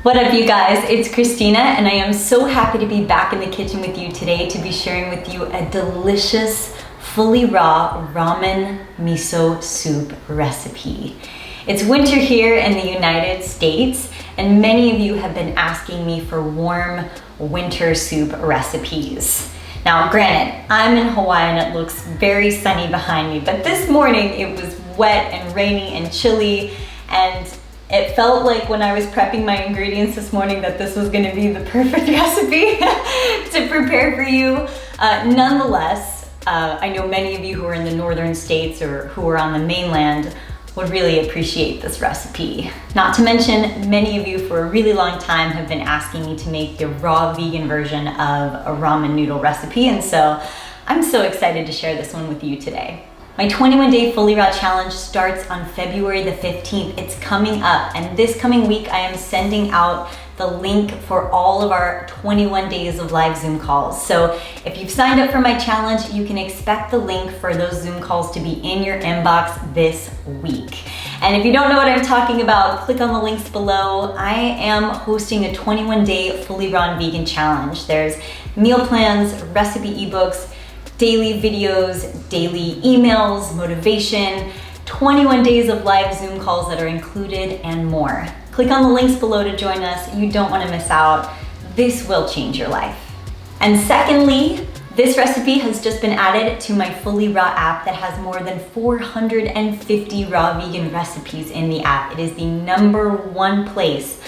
What up, you guys? It's Christina, and I am so happy to be back in the kitchen with you today to be sharing with you a delicious, fully raw ramen miso soup recipe. It's winter here in the United States, and many of you have been asking me for warm winter soup recipes. Now, granted, I'm in Hawaii and it looks very sunny behind me, but this morning it was wet and rainy and chilly, and it felt like when I was prepping my ingredients this morning that this was gonna be the perfect recipe to prepare for you. Nonetheless, I know many of you who are in the northern states or who are on the mainland would really appreciate this recipe. Not to mention, many of you for a really long time have been asking me to make the raw vegan version of a ramen noodle recipe, and so I'm so excited to share this one with you today. My 21-day Fully Raw challenge starts on February the 15th. It's coming up, and this coming week I am sending out the link for all of our 21 days of live Zoom calls. So if you've signed up for my challenge, you can expect the link for those Zoom calls to be in your inbox this week. And if you don't know what I'm talking about, click on the links below. I am hosting a 21-day Fully Raw and Vegan challenge. There's meal plans, recipe ebooks, daily videos, daily emails, motivation, 21 days of live Zoom calls that are included, and more. Click on the links below to join us. You don't want to miss out. This will change your life. And secondly, this recipe has just been added to my FullyRaw app that has more than 450 raw vegan recipes in the app. It is the #1 place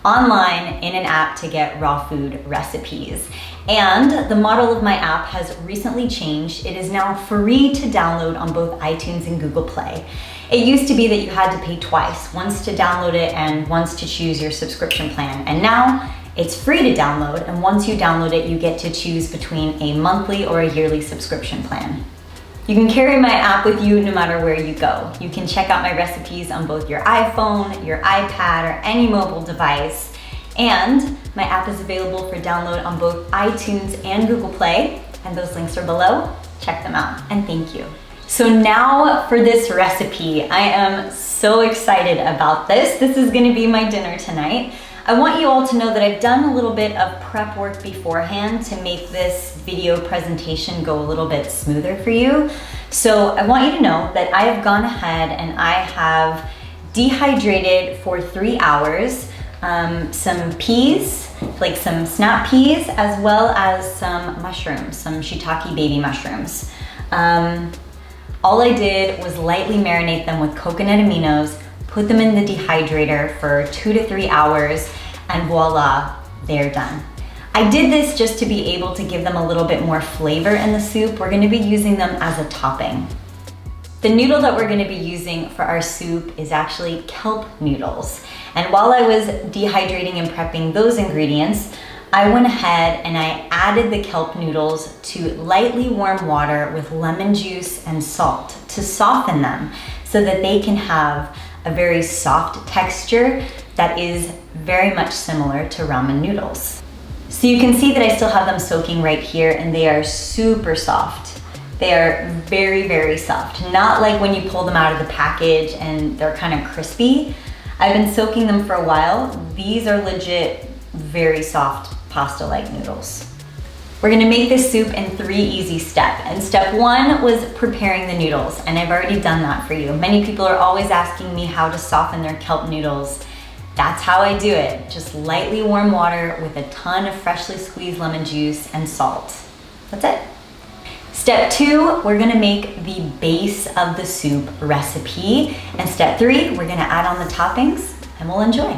online in an app to get raw food recipes. And the model of my app has recently changed. It is now free to download on both iTunes and Google Play. It used to be that you had to pay twice, once to download it and once to choose your subscription plan. And now it's free to download, and once you download it, you get to choose between a monthly or a yearly subscription plan. You can carry my app with you no matter where you go. You can check out my recipes on both your iPhone, your iPad, or any mobile device. And my app is available for download on both iTunes and Google Play, and those links are below. Check them out, and thank you. So now for this recipe. I am so excited about this. This is gonna be my dinner tonight. I want you all to know that I've done a little bit of prep work beforehand to make this video presentation go a little bit smoother for you. So I want you to know that I have gone ahead and I have dehydrated for 3 hours some peas, like some snap peas, as well as some mushrooms, some shiitake baby mushrooms. All I did was lightly marinate them with coconut aminos, put them in the dehydrator for 2 to 3 hours, and voila, they're done. I did this just to be able to give them a little bit more flavor in the soup. We're gonna be using them as a topping. The noodle that we're gonna be using for our soup is actually kelp noodles. And while I was dehydrating and prepping those ingredients, I went ahead and I added the kelp noodles to lightly warm water with lemon juice and salt to soften them so that they can have a very soft texture that is very much similar to ramen noodles. So you can see that I still have them soaking right here, and they are super soft. They are very, very soft. Not like when you pull them out of the package and they're kind of crispy. I've been soaking them for a while. These are legit very soft pasta-like noodles. We're gonna make this soup in 3 easy steps. And step 1 was preparing the noodles, and I've already done that for you. Many people are always asking me how to soften their kelp noodles. That's how I do it. Just lightly warm water with a ton of freshly squeezed lemon juice and salt. That's it. Step 2, we're gonna make the base of the soup recipe. And step 3, we're gonna add on the toppings and we'll enjoy.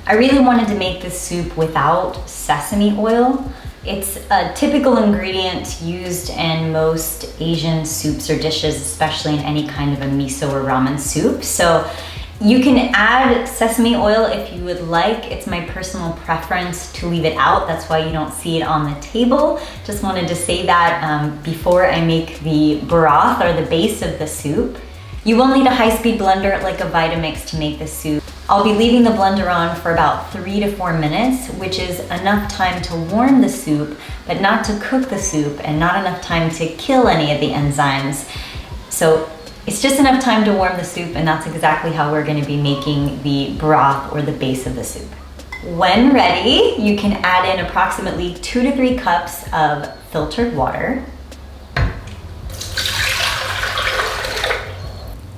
I really wanted to make this soup without sesame oil. It's a typical ingredient used in most Asian soups or dishes, especially in any kind of a miso or ramen soup. So you can add sesame oil if you would like. It's my personal preference to leave it out. That's why you don't see it on the table. Just wanted to say that before I make the broth or the base of the soup. You will need a high-speed blender like a Vitamix to make this soup. I'll be leaving the blender on for about 3 to 4 minutes, which is enough time to warm the soup, but not to cook the soup, and not enough time to kill any of the enzymes. So it's just enough time to warm the soup, and that's exactly how we're gonna be making the broth or the base of the soup. When ready, you can add in approximately 2 to 3 cups of filtered water.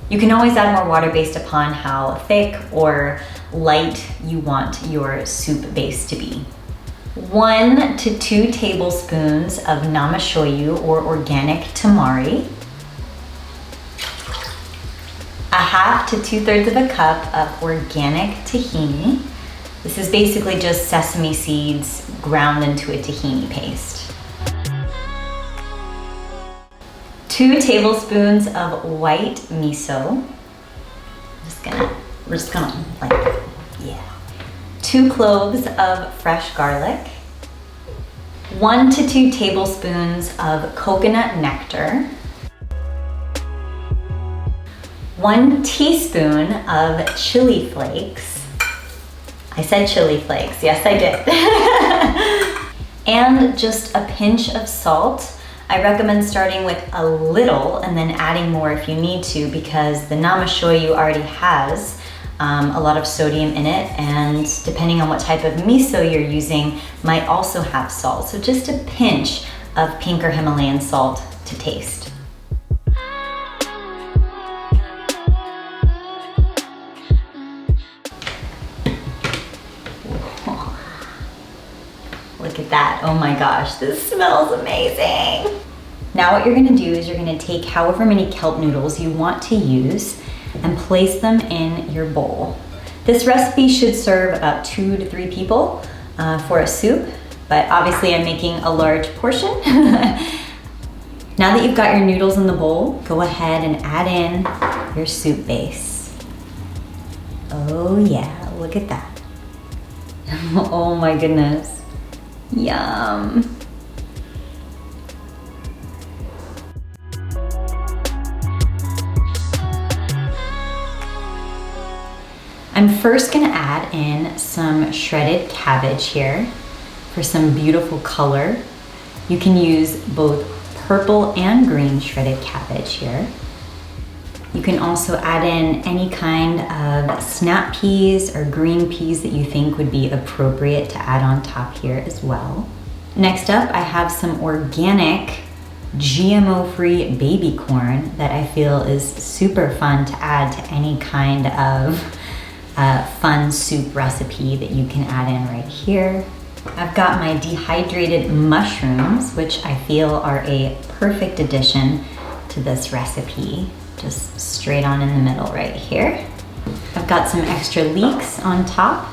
You can always add more water based upon how thick or light you want your soup base to be. 1 to 2 tablespoons of namashoyu or organic tamari. 1/2 to 2/3 of a cup of organic tahini. This is basically just sesame seeds ground into a tahini paste. 2 tablespoons of white miso. We're just gonna like, yeah. 2 cloves of fresh garlic. 1 to 2 tablespoons of coconut nectar. 1 teaspoon of chili flakes. I said chili flakes, yes I did. And just a pinch of salt. I recommend starting with a little and then adding more if you need to, because the namashoyu already has a lot of sodium in it, and depending on what type of miso you're using, might also have salt. So just a pinch of pink or Himalayan salt to taste. Look at that, oh my gosh, this smells amazing. Now what you're gonna do is you're gonna take however many kelp noodles you want to use and place them in your bowl. This recipe should serve about 2 to 3 people for a soup, but obviously I'm making a large portion. Now that you've got your noodles in the bowl, go ahead and add in your soup base. Oh yeah, look at that. Oh my goodness. Yum. I'm first gonna add in some shredded cabbage here for some beautiful color. You can use both purple and green shredded cabbage here. You can also add in any kind of snap peas or green peas that you think would be appropriate to add on top here as well. Next up, I have some organic GMO-free baby corn that I feel is super fun to add to any kind of fun soup recipe that you can add in right here. I've got my dehydrated mushrooms, which I feel are a perfect addition to this recipe. Just straight on in the middle right here. I've got some extra leeks on top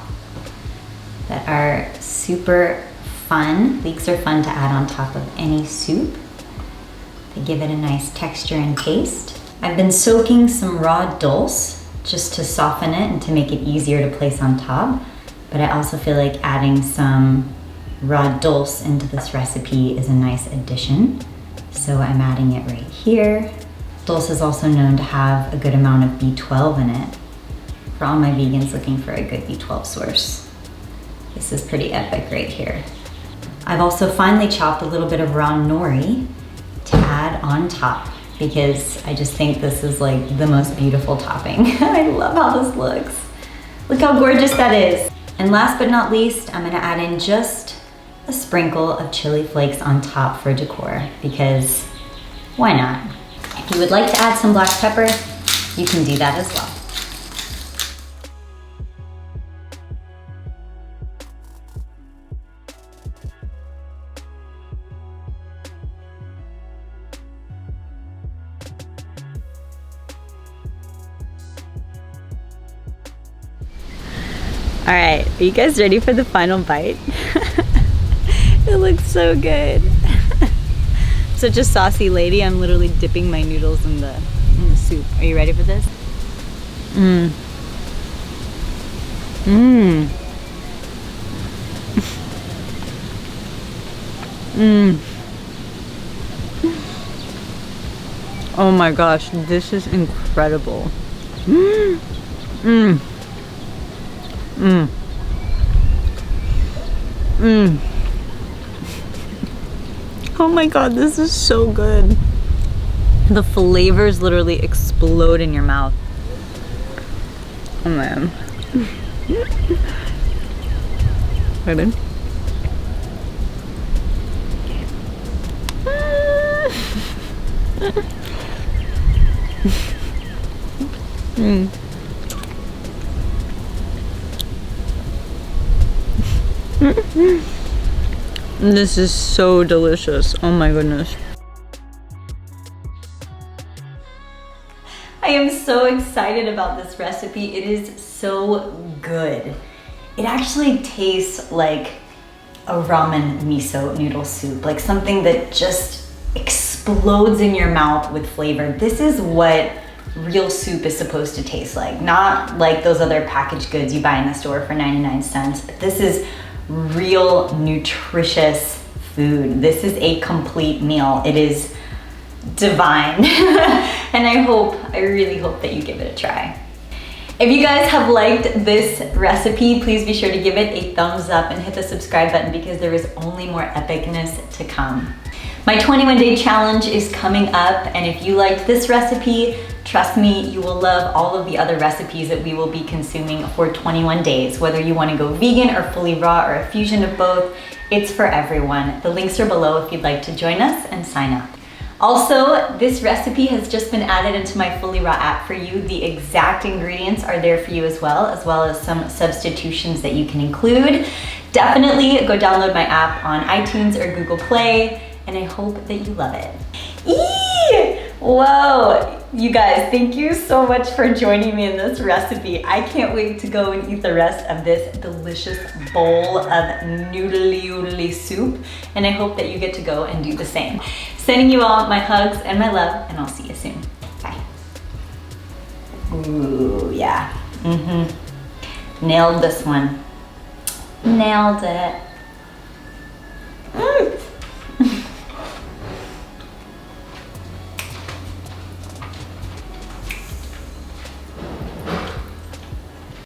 that are super fun. Leeks are fun to add on top of any soup. They give it a nice texture and taste. I've been soaking some raw dulse just to soften it and to make it easier to place on top. But I also feel like adding some raw dulse into this recipe is a nice addition. So I'm adding it right here. Dulse is also known to have a good amount of B12 in it. For all my vegans looking for a good B12 source, this is pretty epic right here. I've also finely chopped a little bit of raw nori to add on top because I just think this is like the most beautiful topping. I love how this looks. Look how gorgeous that is. And last but not least, I'm gonna add in just a sprinkle of chili flakes on top for decor, because why not? If you would like to add some black pepper, you can do that as well. All right, are you guys ready for the final bite? It looks so good. Such a saucy lady. I'm literally dipping my noodles in the soup. Are you ready for this? Mmm. Mmm. Mmm. Oh my gosh, this is incredible. Mmm. Mmm. Mmm. Mmm. Oh my god, this is so good. The flavors literally explode in your mouth. Oh man. Ready? This is so delicious. Oh my goodness. I am so excited about this recipe. It is so good. It actually tastes like a ramen miso noodle soup, like something that just explodes in your mouth with flavor. This is what real soup is supposed to taste like, not like those other packaged goods you buy in the store for 99 cents. This is real nutritious food. This is a complete meal. It is divine. And I really hope that you give it a try. If you guys have liked this recipe, please be sure to give it a thumbs up and hit the subscribe button because there is only more epicness to come. My 21-day challenge is coming up, and if you liked this recipe, trust me, you will love all of the other recipes that we will be consuming for 21 days. Whether you want to go vegan or fully raw or a fusion of both, it's for everyone. The links are below if you'd like to join us and sign up. Also, this recipe has just been added into my FullyRaw app for you. The exact ingredients are there for you as well as some substitutions that you can include. Definitely go download my app on iTunes or Google Play, and I hope that you love it. Eee! Whoa! You guys, thank you so much for joining me in this recipe. I can't wait to go and eat the rest of this delicious bowl of noodly soup, and I hope that you get to go and do the same. Sending you all my hugs and my love, and I'll see you soon. Bye. Ooh, yeah. Nailed this one. Nailed it.